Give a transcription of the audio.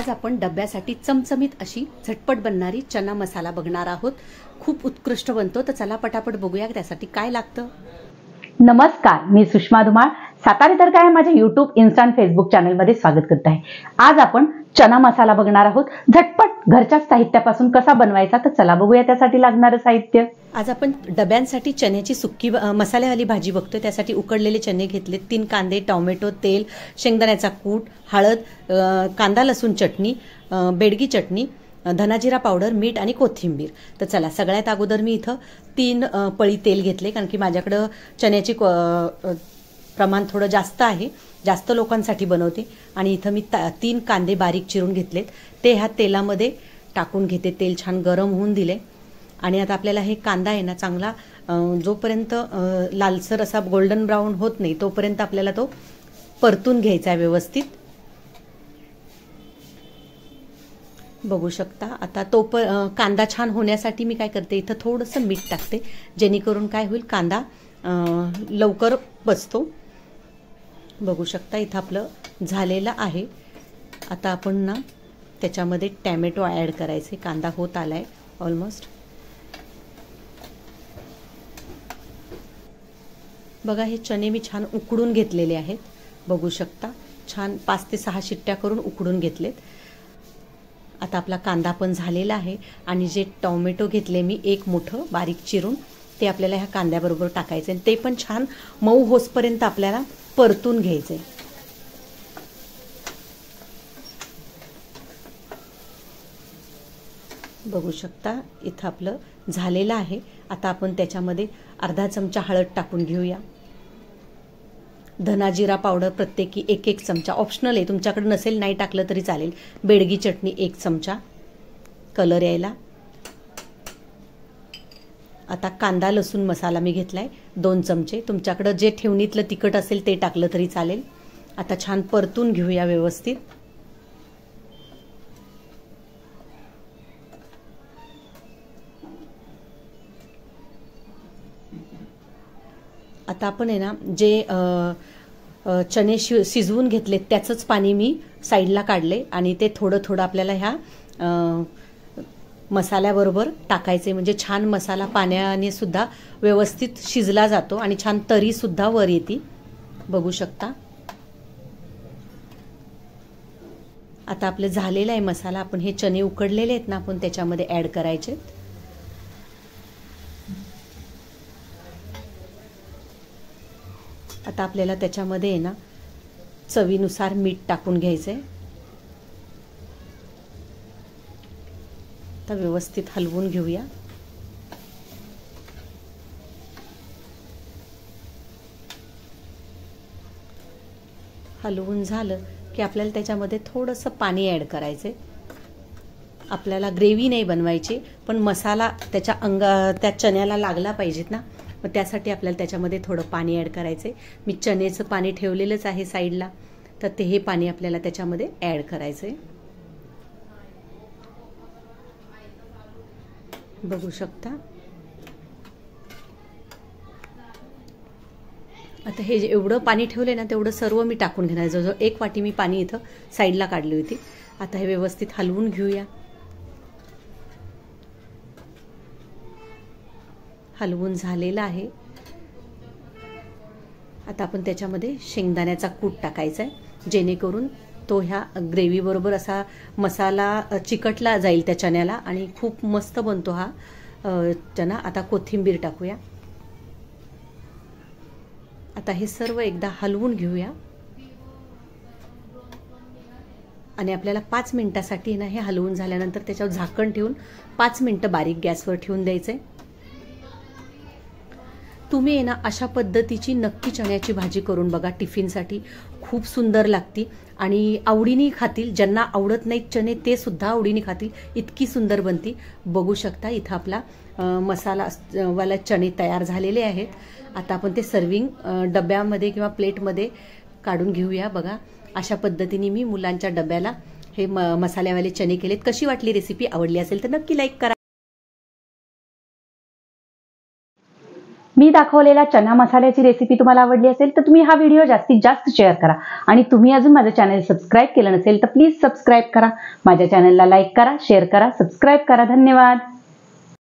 आज आपण डब्यासाठी चमचमीत अशी झटपट बनणारी चना मसाला बघणार आहोत। खूप उत्कृष्ट बनतो, तर चला पटापट बघूया त्यासाठी काय लागतं। नमस्कार, मी सुषमा धुमाळ सातारी तर काय माझ्या YouTube, Insta आणि Facebook चॅनलमध्ये स्वागत करत आहे। आज आपण चना मसाला बघणार आहोत। झटपट घरच्या साहित्यापासून कसा बनवायचा, तर चला बघूया त्यासाठी लागणारे साहित्य। आज आपण डब्यांसाठी चण्याची सुक्की मसाल्यावाली भाजी बघतोय। त्यासाठी उकडलेले चणे घेतले, 3 कांदे, टोमॅटो, तेल, शेंगदाण्याचा कूट, हळद, कांदा लसूण चटणी, बेडगी चटणी, धनाजिरा पावडर, मीठ आणि कोथिंबीर। तर चला सगळ्यात अगोदर मी इथं 3 पळी तेल घेतले, कारण की माझ्याकडे चण्याची प्रमाण थोडं जास्त आहे, जास्त लोकांसाठी बनवते। आणि इथं मी 3 कांदे बारीक चिरून घेतलेत, ते ह्या तेलामध्ये टाकून घेते। तेल छान गरम होऊन दिले आणि आता आपल्याला हे कांदा आहे ना चांगला जोपर्यंत लालसर असा गोल्डन ब्राऊन होत नाही तोपर्यंत आपल्याला तो परतून घ्यायचा आहे व्यवस्थित। बघू शकता आता तो कांदा छान होण्यासाठी मी काय करते, इथं थोडंसं मीठ टाकते, जेणेकरून काय होईल कांदा लवकर बसतो। बघू शकता इथं आपलं झालेलं आहे। आता आपण ना त्याच्यामध्ये टोमॅटो ॲड करायचे। कांदा होत आलाय ऑलमोस्ट। बघा हे चणे मी छान उकडून घेतलेले आहेत, बघू शकता छान 5 ते 6 शिट्ट्या करून उकडून घेतलेत। आता आपला कांदा पण झालेला आहे आणि जे टोमॅटो घेतले मी 1 मोठं बारीक चिरून, ते आपल्याला ह्या कांद्याबरोबर टाकायचे आणि ते पण छान मऊ होसपर्यंत आपल्याला परतून घ्यायचे। बघू शकता इथं आपलं झालेलं आहे। आता आपण त्याच्यामध्ये अर्धा चमचा हळद टाकून घेऊया, धनाजिरा पावडर प्रत्येकी 1-1 चमचा, ऑप्शनल आहे, तुमच्याकडे नसेल नाही टाकलं तरी चालेल। बेडगी चटणी 1 चमचा कलर यायला। आता कांदा लसूण मसाला मी घेतलाय 2 चमचे, तुमच्याकडे जे ठेवणीतलं तिखट असेल ते टाकलं तरी चालेल। आता छान परतून घेऊया व्यवस्थित। आता आपण आहे ना जे चणे शिजवून घेतले त्याचंच पाणी मी साईडला काढले आणि ते थोडं थोडं आपल्याला ह्या मसाल्याबरोबर टाकायचे, म्हणजे छान मसाला पाण्याने सुद्धा व्यवस्थित शिजला जातो आणि छान तरी सुद्धा वर येते। बघू शकता आता आपलं झालेलं आहे मसाला। आपण हे चणे उकडलेले आहेत ना आपण त्याच्यामध्ये ॲड करायचे। आता आपल्याला त्याच्यामध्ये आहे ना चवीनुसार मीठ टाकून घ्यायचंय। आता व्यवस्थित हलवून घेऊया। हलवून झालं की आपल्याला त्याच्यामध्ये थोडंसं पाणी ॲड करायचंय। आपल्याला ग्रेव्ही नाही बनवायची, पण मसाला त्या चण्याला लागला पाहिजेत ना, मग त्यासाठी आपल्याला त्याच्यामध्ये थोडं पाणी ॲड करायचंय। मी चण्याचं पाणी ठेवलेलंच आहे साईडला, तर ते हे पाणी आपल्याला त्याच्यामध्ये ॲड करायचंय। बघू शकता आता हे एवढं पाणी ठेवले ना तेवढं सर्व मी टाकून घेणार। जवळजवळ 1 वाटी मी पाणी इथं साईडला काढली होती। आता हे व्यवस्थित हलवून घेऊया। हलवून झालेला आहे। आता आपण त्याच्यामध्ये शेंगदाण्याचा कूट टाकायचा आहे, जेणेकरून तो ह्या ग्रेव्ही बरोबर असा मसाला चिकटला जाईल त्या चण्याला आणि खूप मस्त बनतो हा चना। आता कोथिंबीर टाकूया। आता हे सर्व एकदा हलवून घेऊया आणि आपल्याला 5 मिनिटासाठी ना हे हलवून झाल्यानंतर त्याच्यावर झाकण ठेवून 5 मिनिटं बारीक गॅसवर ठेवून द्यायचंय। तुम्ही आहे ना अशा पद्धतीची नक्की चण्याची भाजी करून बघा, टिफिनसाठी खूप सुंदर लागती आणि आवडीने खातील। ज्यांना आवडत नाहीत चणे ते सुद्धा आवडीने खातील, इतकी सुंदर बनती। बघू शकता इथं आपला मसाला वाला चणे तयार झालेले आहेत। आता आपण ते सर्विंग डब्यामध्ये किंवा प्लेटमध्ये काढून घेऊया। बघा अशा पद्धतीने मी मुलांच्या डब्याला हे मसाल्यावाले चणे केलेत। कशी वाटली रेसिपी? आवडली असेल तर नक्की लाईक करा। मी दाखवलेल्या चना मसाल्याची रेसिपी तुम्हाला आवडली असेल तर तुम्ही हा व्हिडिओ जास्तीत जास्त शेअर करा आणि तुम्ही अजून माझं चॅनल सबस्क्राईब केलं नसेल तर प्लीज सबस्क्राईब करा. माझ्या चॅनलला लाईक करा, शेअर करा, सबस्क्राईब करा. धन्यवाद.